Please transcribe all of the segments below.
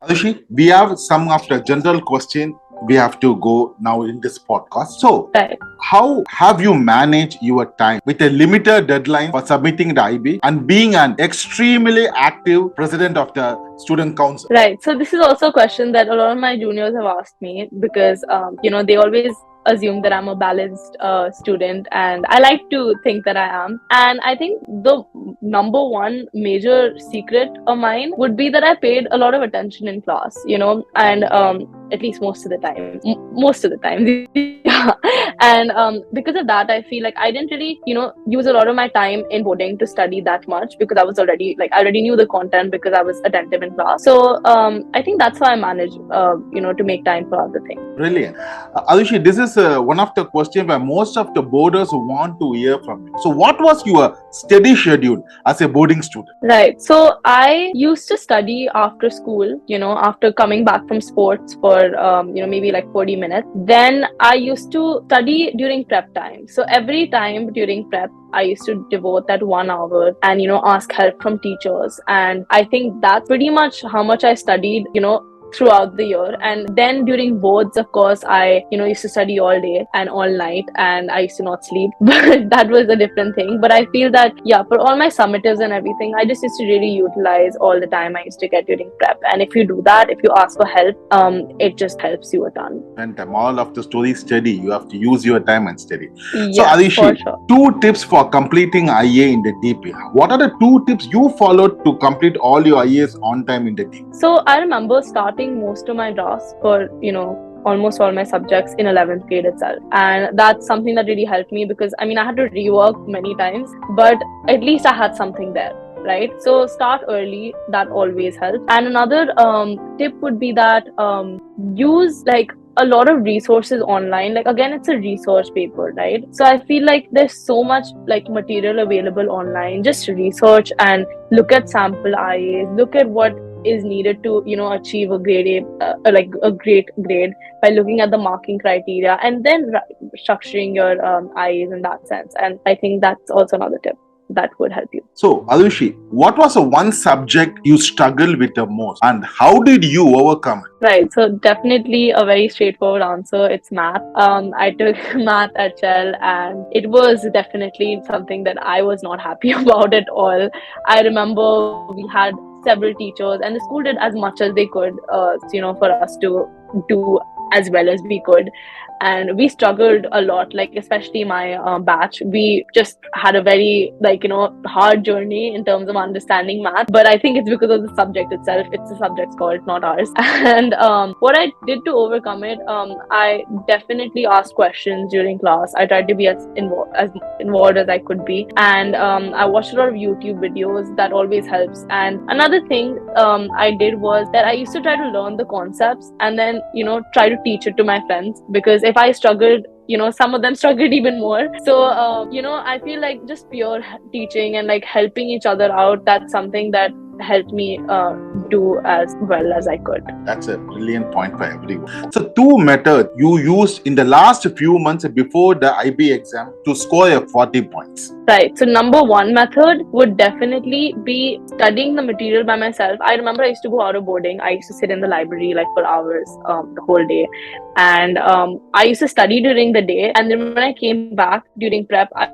Arushi, we have some of the general question we have to go now in this podcast. So, Right. how have you managed your time with a limited deadline for submitting the IB and being an extremely active president of the student council? Right. So this is also a question that a lot of my juniors have asked me because, they always assume that I'm a balanced student, and I like to think that I am. And I think the number one major secret of mine would be that I paid a lot of attention in class, and at least most of the time, most of the time. Yeah. And because of that, I feel like I didn't really, use a lot of my time in boarding to study that much because I already knew the content because I was attentive in class. So I think that's how I manage, to make time for other things. Brilliant. Arushi, this is one of the questions where most of the boarders want to hear from you. So, what was your study schedule as a boarding student? Right. So I used to study after school, after coming back from sports for, maybe like 40 minutes. Then I used to study during prep time. So every time during prep, I used to devote that 1 hour and, ask help from teachers. And I think that's pretty much how much I studied, throughout the year. And then during boards, of course, I used to study all day and all night, and I used to not sleep. But that was a different thing. But I feel that, yeah, for all my summatives and everything, I just used to really utilize all the time I used to get during prep. And if you do that, if you ask for help, it just helps you a ton. And the moral of the story is study. You have to use your time and study. So, Yeah, for Arushi, sure. 2 tips for completing IA in the DP. What are the 2 tips you followed to complete all your IAs on time in the DP? So I remember starting most of my drafts for, almost all my subjects in 11th grade itself. And that's something that really helped me because, I had to rework many times, but at least I had something there. Right. So start early. That always helps. And another tip would be that use like a lot of resources online. Like again, it's a research paper, right? So I feel like there's so much like material available online. Just research and look at sample IAs, look at what is needed to achieve a grade A, like a great grade, by looking at the marking criteria and then structuring your IAs in that sense. And I think that's also another tip that would help you. So, Arushi, what was the one subject you struggled with the most and how did you overcome it? Right. So definitely a very straightforward answer. It's math. I took math at Shell, and it was definitely something that I was not happy about at all. I remember we had several teachers, and the school did as much as they could, for us to do as well as we could. And we struggled a lot, like especially my batch. We just had a very hard journey in terms of understanding math. But I think it's because of the subject itself. It's the subject's call, it's not ours. And what I did to overcome it, I definitely asked questions during class. I tried to be as involved as I could be, and I watched a lot of YouTube videos. That always helps. And another thing I did was that I used to try to learn the concepts and then try to teach it to my friends, because if I struggled, some of them struggled even more. So I feel like just pure teaching and like helping each other out, that's something that helped me do as well as I could. That's a brilliant point for everyone. So, 2 methods you used in the last few months before the IB exam to score a 40 points. Right. So number one method would definitely be studying the material by myself. I remember I used to go out of boarding. I used to sit in the library like for hours, the whole day. And I used to study during the day. And then when I came back during prep, I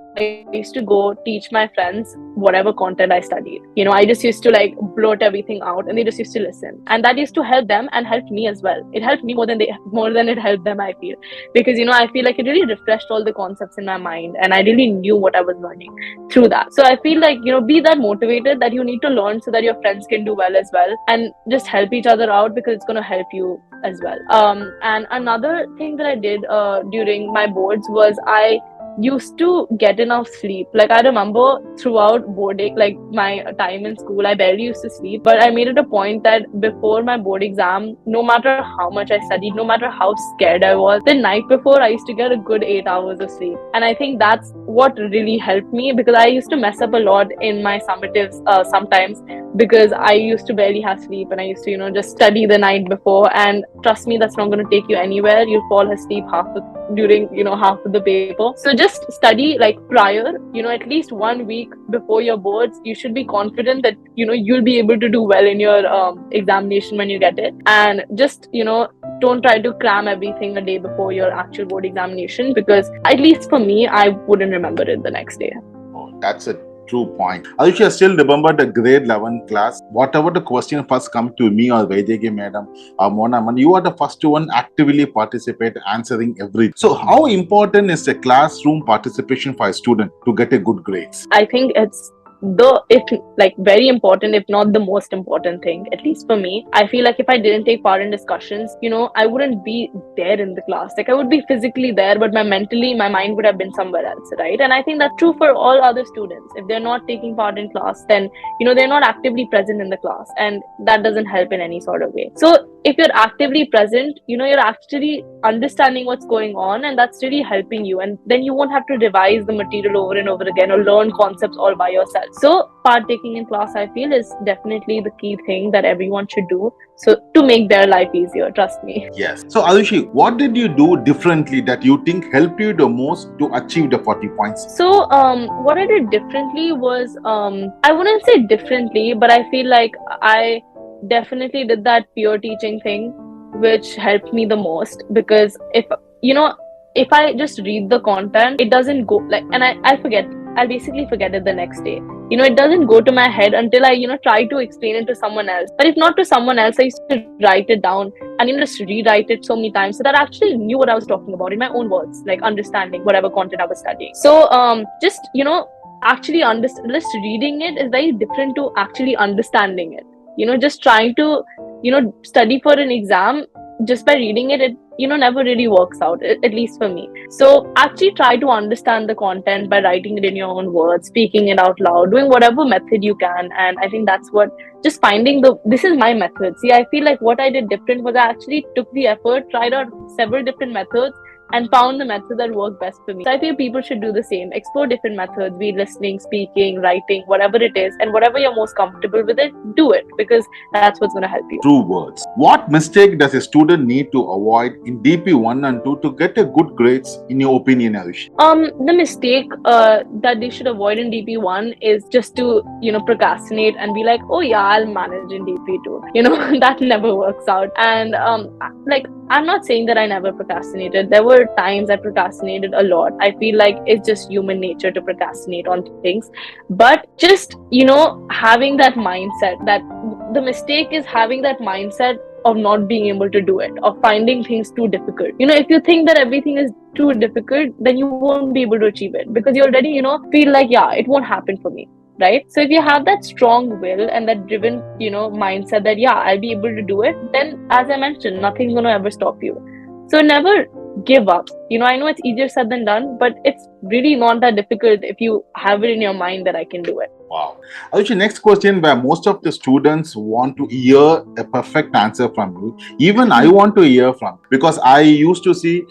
used to go teach my friends whatever content I studied. I just used to like blurt everything out, and they just used to listen. And that used to help them and helped me as well. It helped me more than it helped them, I feel. Because, I feel like it really refreshed all the concepts in my mind, and I really knew what I was learning through that. So I feel like, be that motivated that you need to learn so that your friends can do well as well, and just help each other out because it's going to help you as well. And another thing that I did during my boards was I used to get enough sleep. Like I remember throughout boarding, like my time in school, I barely used to sleep, but I made it a point that before my board exam, no matter how much I studied, no matter how scared I was, the night before I used to get a good 8 hours of sleep. And I think that's what really helped me, because I used to mess up a lot in my summatives sometimes, because I used to barely have sleep, and I used to just study the night before. And trust me, that's not going to take you anywhere. You'll fall asleep during half of the paper. So just study like prior, at least 1 week before your boards. You should be confident that you'll be able to do well in your examination when you get it. And just don't try to cram everything a day before your actual board examination, because at least for me, I wouldn't remember it the next day. Oh, that's a true point. Arushi, I still remember the grade 11 class. Whatever the question first come to me or Vaidegi madam or Mona, you are the first one actively participate answering everything. So how important is the classroom participation for a student to get a good grades? I think it's very important, if not the most important thing, at least for me. I feel like if I didn't take part in discussions, I wouldn't be there in the class. Like, I would be physically there, but my mind would have been somewhere else, right? And I think that's true for all other students. If they're not taking part in class, then they're not actively present in the class, and that doesn't help in any sort of way. So if you're actively present, you're actually understanding what's going on, and that's really helping you. And then you won't have to revise the material over and over again or learn concepts all by yourself. So partaking in class, I feel, is definitely the key thing that everyone should do, so to make their life easier, trust me. Yes. So Arushi, what did you do differently that you think helped you the most to achieve the 40 points? So what I did differently was, I wouldn't say differently, but I feel like I definitely did that peer teaching thing, which helped me the most. Because if I just read the content, it doesn't go and I'll basically forget it the next day. It doesn't go to my head until I try to explain it to someone else. But if not to someone else, I used to write it down and just rewrite it so many times, so that I actually knew what I was talking about in my own words, like understanding whatever content I was studying. So just actually just reading it is very different to actually understanding it. Just trying to study for an exam just by reading it never really works out, at least for me. So actually try to understand the content by writing it in your own words, speaking it out loud, doing whatever method you can. And I think that's what, just finding this is my method. See, I feel like what I did different was I actually took the effort, tried out several different methods, and found the method that worked best for me. So I feel people should do the same. Explore different methods, be listening, speaking, writing, whatever it is, and whatever you're most comfortable with it, do it, because that's what's going to help you. True words. What mistake does a student need to avoid in DP 1 and 2 to get a good grades, in your opinion, Arushi? The mistake that they should avoid in DP 1 is just to procrastinate and be like, oh yeah, I'll manage in DP 2. That never works out. And I'm not saying that I never procrastinated. There were times I procrastinated a lot. I feel like it's just human nature to procrastinate on things. But just, having that mindset, that the mistake is having that mindset of not being able to do it, of finding things too difficult. If you think that everything is too difficult, then you won't be able to achieve it, because you already, feel like, yeah, it won't happen for me. Right? So if you have that strong will and that driven, mindset that, yeah, I'll be able to do it, then as I mentioned, nothing's going to ever stop you. So never give up. I know it's easier said than done, but it's really not that difficult if you have it in your mind that I can do it. Wow. Arushi, next question, where most of the students want to hear a perfect answer from you. Even I want to hear from, because I used to see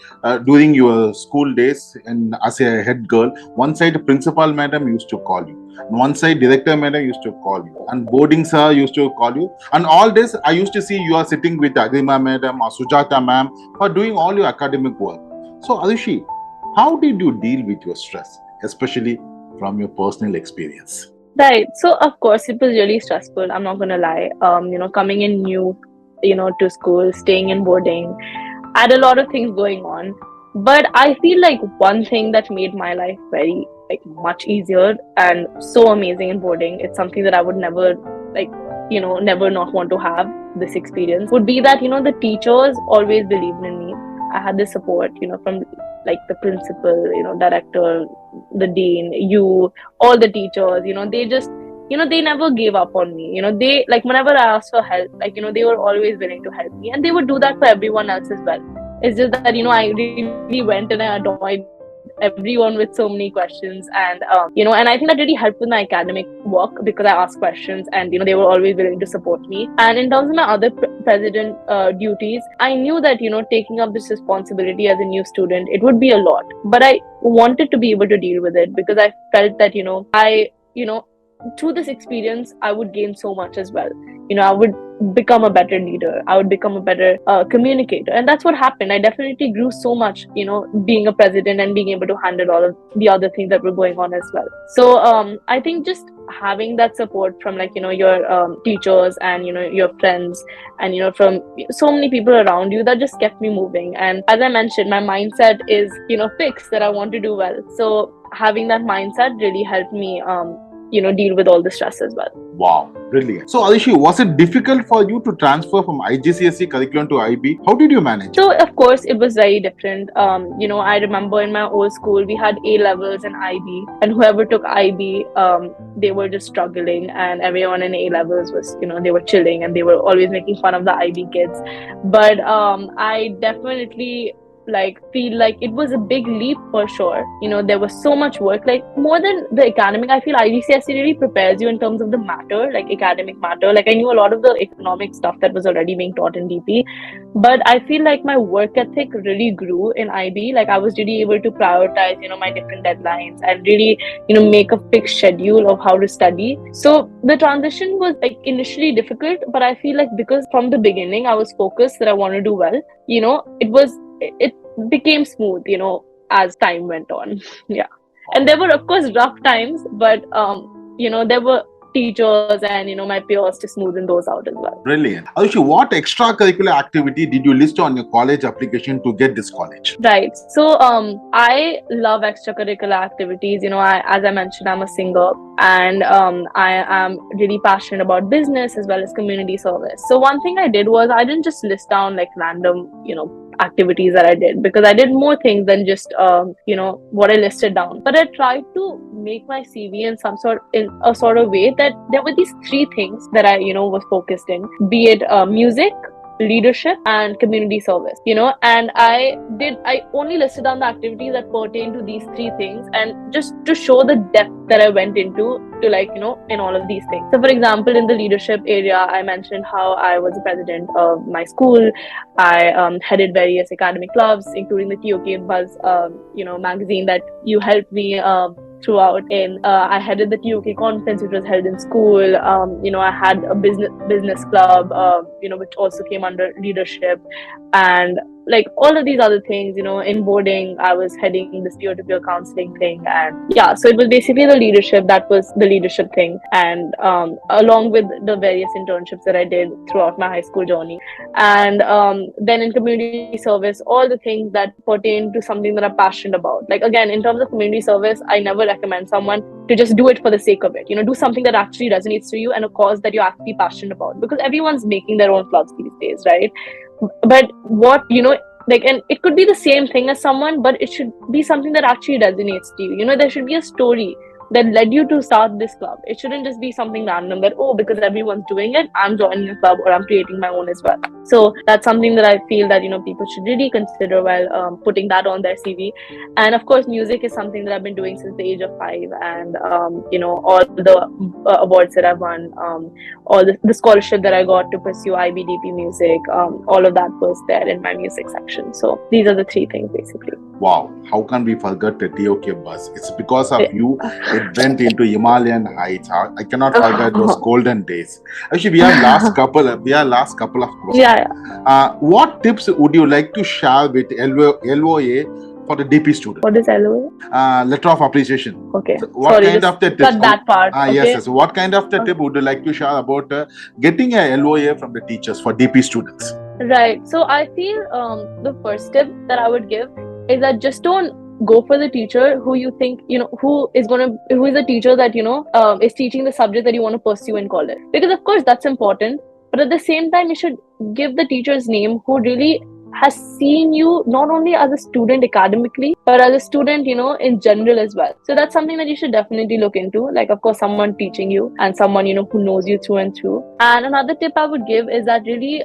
during your school days, and as a head girl, one side principal madam used to call you, and one side director madam used to call you, and boarding sir used to call you, and all this I used to see you are sitting with Agrima madam or Sujata ma'am for doing all your academic work. So Arushi, how did you deal with your stress, especially from your personal experience? Right. So of course it was really stressful. I'm not gonna lie. Coming in new, to school, staying in boarding, I had a lot of things going on. But I feel like one thing that made my life very much easier and so amazing in boarding, it's something that I would never never not want to have this experience, would be that the teachers always believed in me. I had the support, from the principal, director, the dean, all the teachers, they just, they never gave up on me. They, whenever I asked for help, they were always willing to help me, and they would do that for everyone else as well. It's just that, I really went and I annoyed everyone with so many questions, and and I think that really helped with my academic work, because I asked questions and they were always willing to support me. And in terms of my other president duties, I knew that taking up this responsibility as a new student, it would be a lot, but I wanted to be able to deal with it, because I felt that through this experience I would gain so much as well. I would become a better leader. I would become a better communicator. And that's what happened. I definitely grew so much, being a president and being able to handle all of the other things that were going on as well. So I think just having that support from your teachers and your friends and from so many people around you, that just kept me moving. And as I mentioned, my mindset is fixed that I want to do well. So having that mindset really helped me deal with all the stress as well. Wow, brilliant. So, Arushi, was it difficult for you to transfer from IGCSE curriculum to IB? How did you manage? So, of course, it was very different. I remember in my old school, we had A levels and IB, and whoever took IB, they were just struggling, and everyone in A levels was, they were chilling and they were always making fun of the IB kids. But I definitely feel like it was a big leap for sure. There was so much work, more than the academic. I feel IGCSE really prepares you in terms of the matter, academic matter. I knew a lot of the economic stuff that was already being taught in DP, but I feel like my work ethic really grew in IB. I was really able to prioritize my different deadlines and really make a fixed schedule of how to study. So the transition was initially difficult, but I feel because from the beginning I was focused that I want to do well, it became smooth, as time went on. Yeah. And there were, of course, rough times, but, there were teachers and, my peers to smoothen those out as well. Brilliant. Arushi, what extracurricular activity did you list on your college application to get this college? Right. So, I love extracurricular activities. As I mentioned, I'm a singer, and I am really passionate about business as well as community service. So one thing I did was I didn't just list down random, activities that I did, because I did more things than just what I listed down. But I tried to make my CV in a sort of way that there were these three things that I was focused in, be it music, leadership, and community service. And I only listed down the activities that pertain to these three things, and just to show the depth that I went into to in all of these things. So for example, in the leadership area, I mentioned how I was the president of my school. I headed various academic clubs, including the TOK BUZZ magazine that you helped me throughout in. I headed the TOK conference, which was held in school. I had a business club, which also came under leadership, and all of these other things. In boarding, I was heading this peer-to-peer counseling thing, and yeah, so it was basically the leadership. That was the leadership thing, and along with the various internships that I did throughout my high school journey. And then in community service, all the things that pertain to something that I'm passionate about. Again, in terms of community service, I never recommend someone to just do it for the sake of it. Do something that actually resonates to you and a cause that you're actually passionate about, because everyone's making their own clubs these days, right? But what and it could be the same thing as someone, but it should be something that actually resonates to you. There should be a story that led you to start this club. It shouldn't just be something random that, because everyone's doing it, I'm joining a club or I'm creating my own as well. So that's something that I feel that people should really consider while putting that on their CV. And of course, music is something that I've been doing since the age of 5, and all the awards that I've won, all the scholarship that I got to pursue IBDP music, all of that was there in my music section. So these are the three things basically. Wow, how can we forget the TOK BUZZ? It's because of you it went into Himalayan heights. I cannot forget those golden days. Actually, we have last couple of questions. Yeah. What tips would you like to share with LOA for the DP student? What is LOA? Letter of appreciation. Okay. So what kind of the tips? Cut that part. Okay. Yes. What kind of the tip would you like to share about getting a LOA from the teachers for DP students? Right. So I feel the first tip that I would give is that just don't go for the teacher who you think who is the teacher that is teaching the subject that you want to pursue in college, because of course that's important, but at the same time you should give the teacher's name who really has seen you not only as a student academically, but as a student, in general as well. So that's something that you should definitely look into. Of course, someone teaching you and someone, who knows you through and through. And another tip I would give is that really,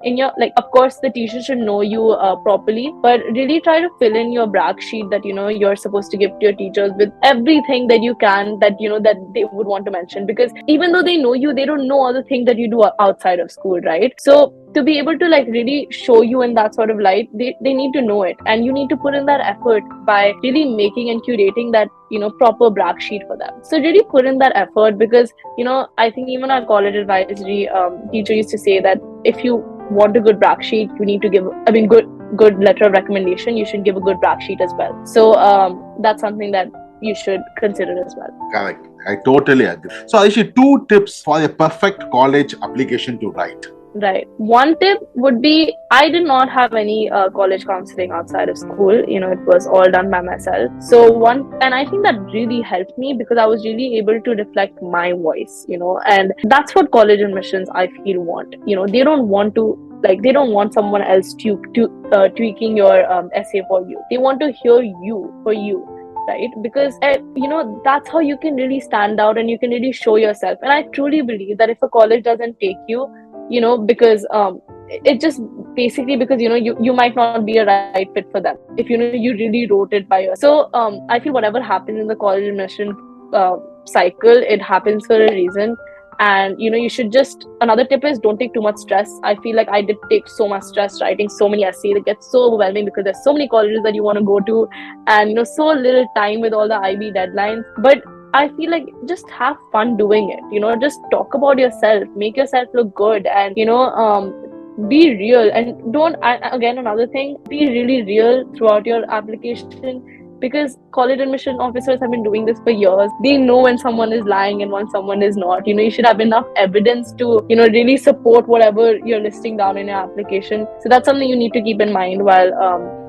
in your, of course, the teacher should know you properly, but really try to fill in your brag sheet that, you're supposed to give to your teachers with everything that you can, that, that they would want to mention. Because even though they know you, they don't know all the things that you do outside of school, right? So to be able to like really show you in that sort of light, they need to know it, and you need to put in that effort by really making and curating that, you know, proper brag sheet for them. So really put in that effort, because, you know, I think even our college advisory teacher used to say that if you want a good brag sheet, you need to give, I mean, good letter of recommendation, you should give a good brag sheet as well. So that's something that you should consider as well. Correct. I totally agree. So, Aishi, 2 tips for a perfect college application to write. Right. One tip would be, I did not have any college counseling outside of school. You know, it was all done by myself. So and I think that really helped me, because I was really able to reflect my voice, you know, and that's what college admissions, I feel, want. You know, they don't want to, like, they don't want someone else tweaking your essay for you. They want to hear you for you. Right? Because you know, that's how you can really stand out and you can really show yourself. And I truly believe that if a college doesn't take you, you know, because it just basically because, you know, you might not be a right fit for them if, you know, you really wrote it by yourself. So I feel whatever happens in the college admission cycle, it happens for a reason. And, you know, you should just, another tip is, don't take too much stress. I feel like I did take so much stress writing so many essays. It gets so overwhelming because there's so many colleges that you want to go to, and, you know, so little time with all the IB deadlines. But I feel like just have fun doing it, you know, just talk about yourself, make yourself look good, and, you know, be real. And again, another thing, be really real throughout your application, because college admission officers have been doing this for years. They know when someone is lying and when someone is not. You know, you should have enough evidence to, you know, really support whatever you're listing down in your application. So that's something you need to keep in mind while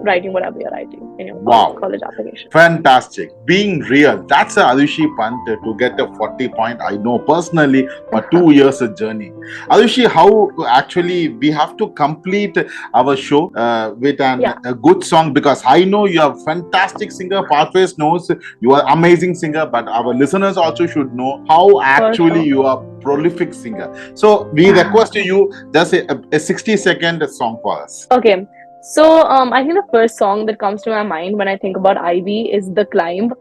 writing whatever you're writing in your college application. Fantastic. Being real. That's a Arushi Pant to get a 40 point. I know personally for 2 years a journey. Arushi, how actually we have to complete our show with a good song, because I know you are fantastic singer. Pathways knows you are amazing singer, but our listeners also should know how actually you are prolific singer. So we request you just a 60-second song for us. Okay. So I think the first song that comes to my mind when I think about IB is The Climb.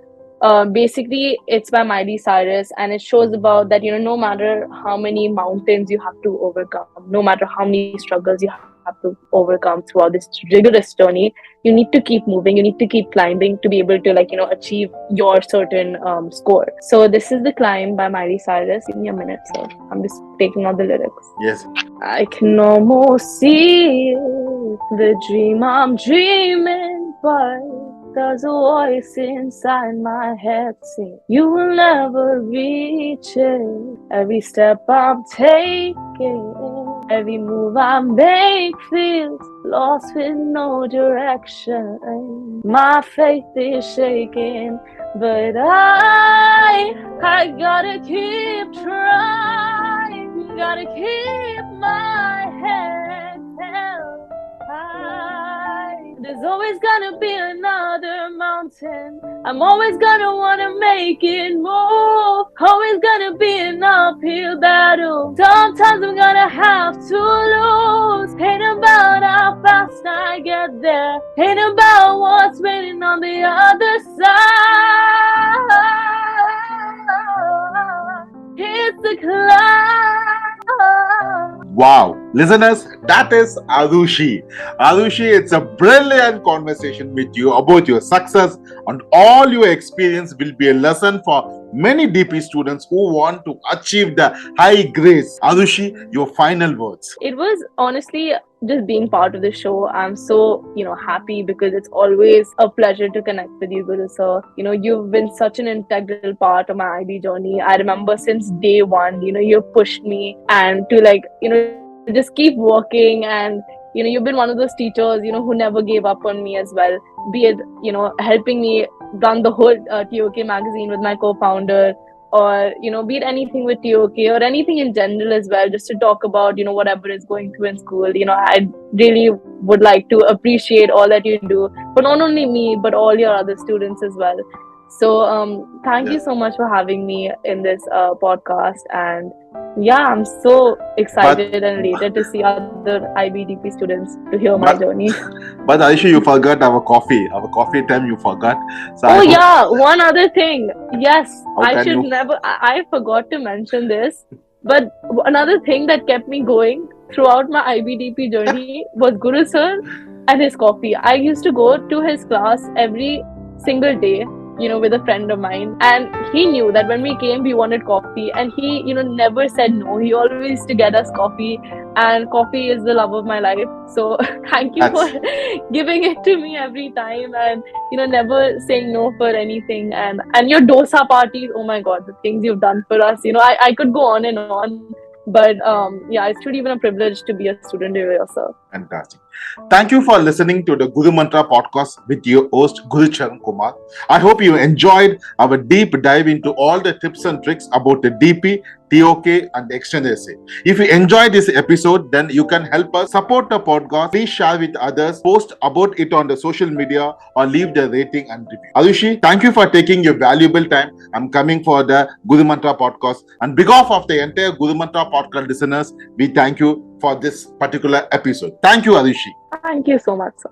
Basically, it's by Miley Cyrus, and it shows about that, you know, no matter how many mountains you have to overcome, no matter how many struggles you have to overcome throughout this rigorous journey, you need to keep moving, you need to keep climbing to be able to, like, you know, achieve your certain score. So this is The Climb by Miley Cyrus. Give me a minute, so I'm just taking out the lyrics. Yes. I can almost see the dream I'm dreaming, but there's a voice inside my head saying you will never reach it. Every step I'm taking, every move I make feels lost with no direction. My faith is shaking, but I gotta keep trying, gotta keep my head held high. There's always gonna be another mountain. I'm always gonna wanna make it move. Always gonna be an uphill battle. Sometimes I'm gonna have to lose. Ain't about how fast I get there. Ain't about what's waiting on the other side. It's a climb. Wow. Listeners, that is Arushi. Arushi, it's a brilliant conversation with you about your success, and all your experience will be a lesson for many DP students who want to achieve the high grades. Arushi, your final words. It was honestly just being part of the show. I'm so, you know, happy, because it's always a pleasure to connect with you, Guru sir. You know, you've been such an integral part of my IB journey. I remember since day one, you know, you've pushed me and to, like, you know, just keep working, and, you know, you've been one of those teachers, you know, who never gave up on me as well, be it, you know, helping me run the whole TOK magazine with my co-founder, or, you know, be it anything with TOK or anything in general as well, just to talk about, you know, whatever is going through in school. You know, I really would like to appreciate all that you do for not only me, but all your other students as well. So thank you so much for having me in this podcast. And yeah, I'm so excited and elated to see other IBDP students to hear my journey. But Aisha, you forgot our coffee time you forgot. So one other thing. Yes, I should never, I forgot to mention this, but another thing that kept me going throughout my IBDP journey was Guru sir and his coffee. I used to go to his class every single day, with a friend of mine, and he knew that when we came, we wanted coffee, and he, never said no. He always used to get us coffee, and coffee is the love of my life. So thank you for That's giving it to me every time, and never saying no for anything. And your dosa parties, oh my god, the things you've done for us. I could go on and on, but yeah, it's truly been a privilege to be a student here yourself. fantastic. Thank you for listening to the Guru Mantra podcast with your host Guru Charan Kumar. I hope you enjoyed our deep dive into all the tips and tricks about the DP, TOK, and extended essay. If you enjoyed this episode, then you can help us support the podcast. Please share with others, post about it on the social media, or leave the rating and review. Arushi, thank you for taking your valuable time. I'm coming for the Guru Mantra podcast, and behalf of the entire Guru Mantra podcast listeners, we thank you for this particular episode. Thank you, Arushi. Thank you so much, sir.